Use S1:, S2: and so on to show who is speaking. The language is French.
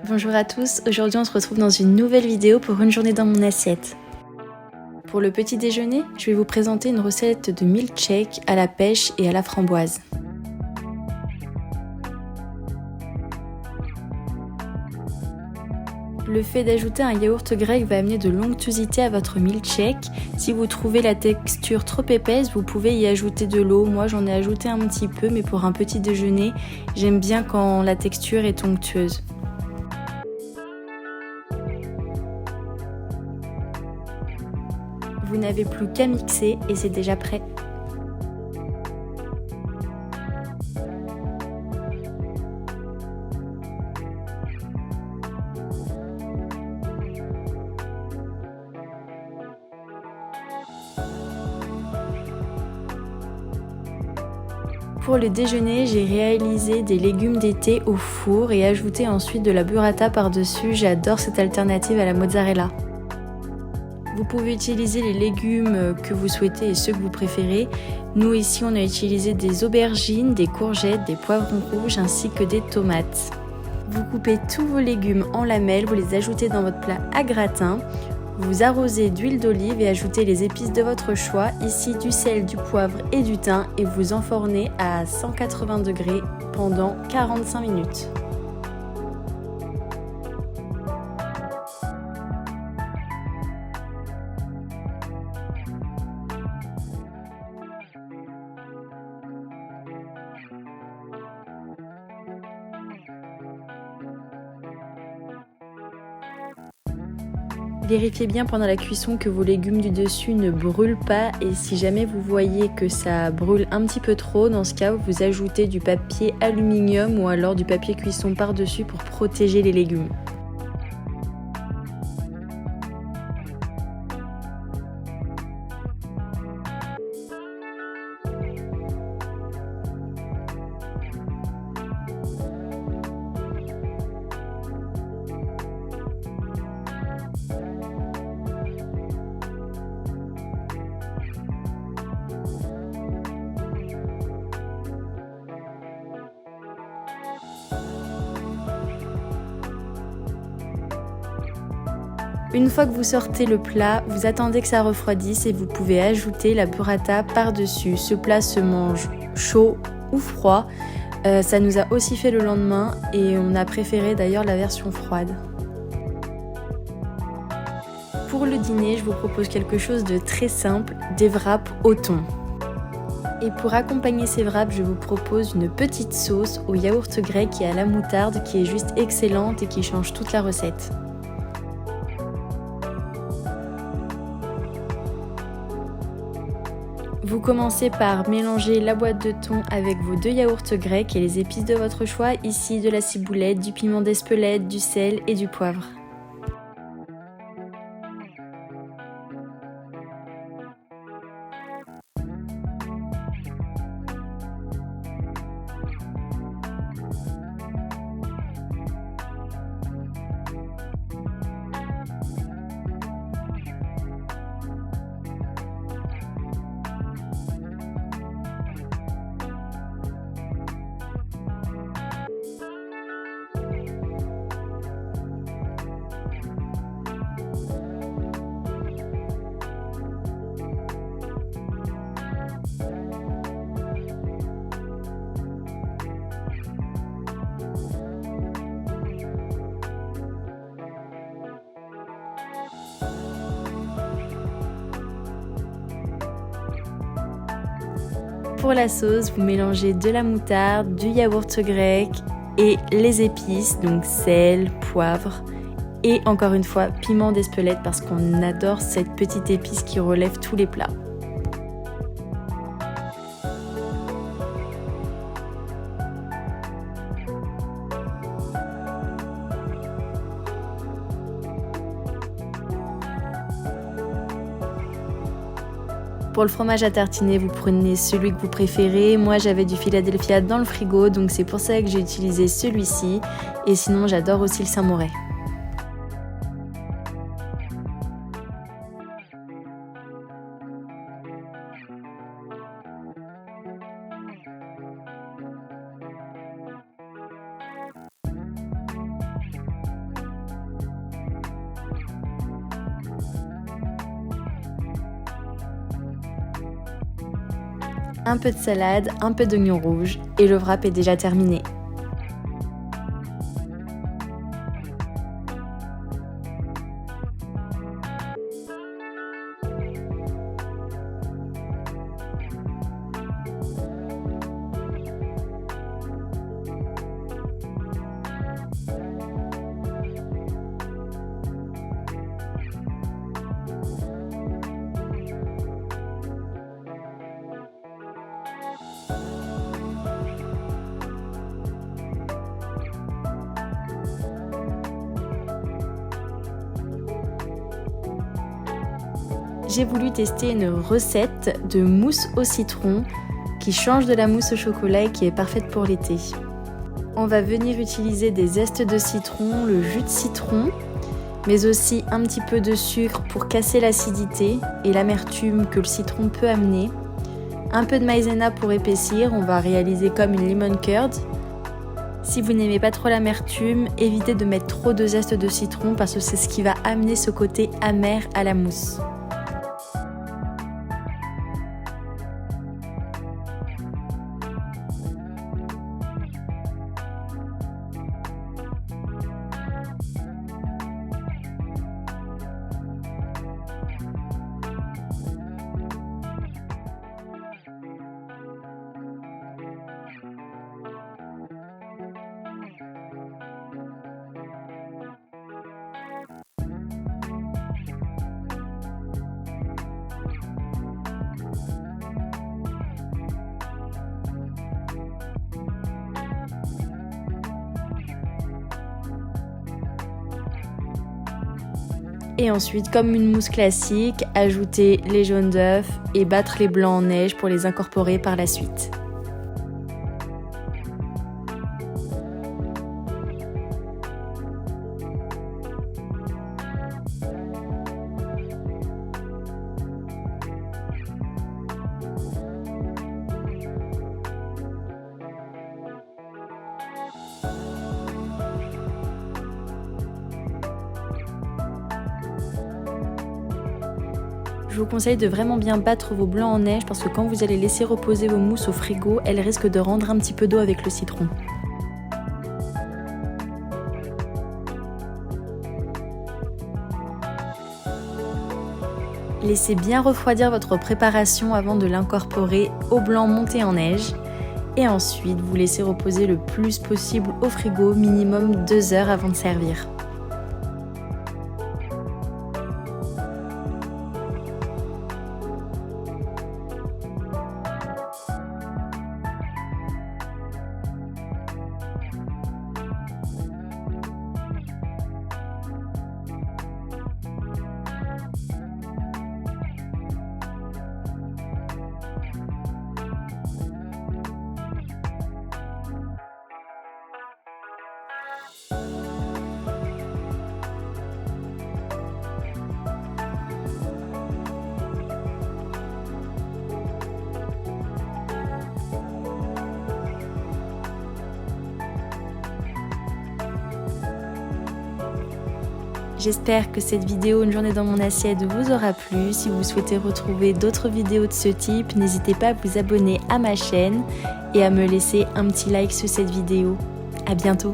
S1: Bonjour à tous, aujourd'hui on se retrouve dans une nouvelle vidéo pour une journée dans mon assiette. Pour le petit déjeuner, je vais vous présenter une recette de milkshake à la pêche et à la framboise. Le fait d'ajouter un yaourt grec va amener de l'onctuosité à votre milkshake. Si vous trouvez la texture trop épaisse, vous pouvez y ajouter de l'eau. Moi j'en ai ajouté un petit peu, mais pour un petit déjeuner, j'aime bien quand la texture est onctueuse. Vous n'avez plus qu'à mixer et c'est déjà prêt. Pour le déjeuner, j'ai réalisé des légumes d'été au four et ajouté ensuite de la burrata par-dessus. J'adore cette alternative à la mozzarella. Vous pouvez utiliser les légumes que vous souhaitez et ceux que vous préférez. Nous ici, on a utilisé des aubergines, des courgettes, des poivrons rouges ainsi que des tomates. Vous coupez tous vos légumes en lamelles, vous les ajoutez dans votre plat à gratin. Vous arrosez d'huile d'olive et ajoutez les épices de votre choix, ici du sel, du poivre et du thym, et vous enfournez à 180 degrés pendant 45 minutes. Vérifiez bien pendant la cuisson que vos légumes du dessus ne brûlent pas, et si jamais vous voyez que ça brûle un petit peu trop, dans ce cas vous ajoutez du papier aluminium ou alors du papier cuisson par-dessus pour protéger les légumes. Une fois que vous sortez le plat, vous attendez que ça refroidisse et vous pouvez ajouter la burrata par-dessus. Ce plat se mange chaud ou froid. Ça nous a aussi fait le lendemain et on a préféré d'ailleurs la version froide. Pour le dîner, je vous propose quelque chose de très simple, des wraps au thon. Et pour accompagner ces wraps, je vous propose une petite sauce au yaourt grec et à la moutarde qui est juste excellente et qui change toute la recette. Vous commencez par mélanger la boîte de thon avec vos 2 yaourts grecs et les épices de votre choix, ici de la ciboulette, du piment d'Espelette, du sel et du poivre. Pour la sauce, vous mélangez de la moutarde, du yaourt grec et les épices, donc sel, poivre et encore une fois piment d'Espelette parce qu'on adore cette petite épice qui relève tous les plats. Pour le fromage à tartiner, vous prenez celui que vous préférez. Moi, j'avais du Philadelphia dans le frigo, donc c'est pour ça que j'ai utilisé celui-ci. Et sinon, j'adore aussi le Saint-Moré. un peu de salade, un peu d'oignon rouge et le wrap est déjà terminé. J'ai voulu tester une recette de mousse au citron qui change de la mousse au chocolat et qui est parfaite pour l'été. On va venir utiliser des zestes de citron, le jus de citron, mais aussi un petit peu de sucre pour casser l'acidité et l'amertume que le citron peut amener. Un peu de maïzena pour épaissir, on va réaliser comme une lemon curd. Si vous n'aimez pas trop l'amertume, évitez de mettre trop de zeste de citron parce que c'est ce qui va amener ce côté amer à la mousse. Et ensuite, comme une mousse classique, ajouter les jaunes d'œufs et battre les blancs en neige pour les incorporer par la suite. Je vous conseille de vraiment bien battre vos blancs en neige parce que quand vous allez laisser reposer vos mousses au frigo, elles risquent de rendre un petit peu d'eau avec le citron. Laissez bien refroidir votre préparation avant de l'incorporer au blanc monté en neige. Et ensuite, vous laissez reposer le plus possible au frigo, minimum 2 heures avant de servir. J'espère que cette vidéo Une journée dans mon assiette vous aura plu. Si vous souhaitez retrouver d'autres vidéos de ce type, n'hésitez pas à vous abonner à ma chaîne et à me laisser un petit like sur cette vidéo. À bientôt!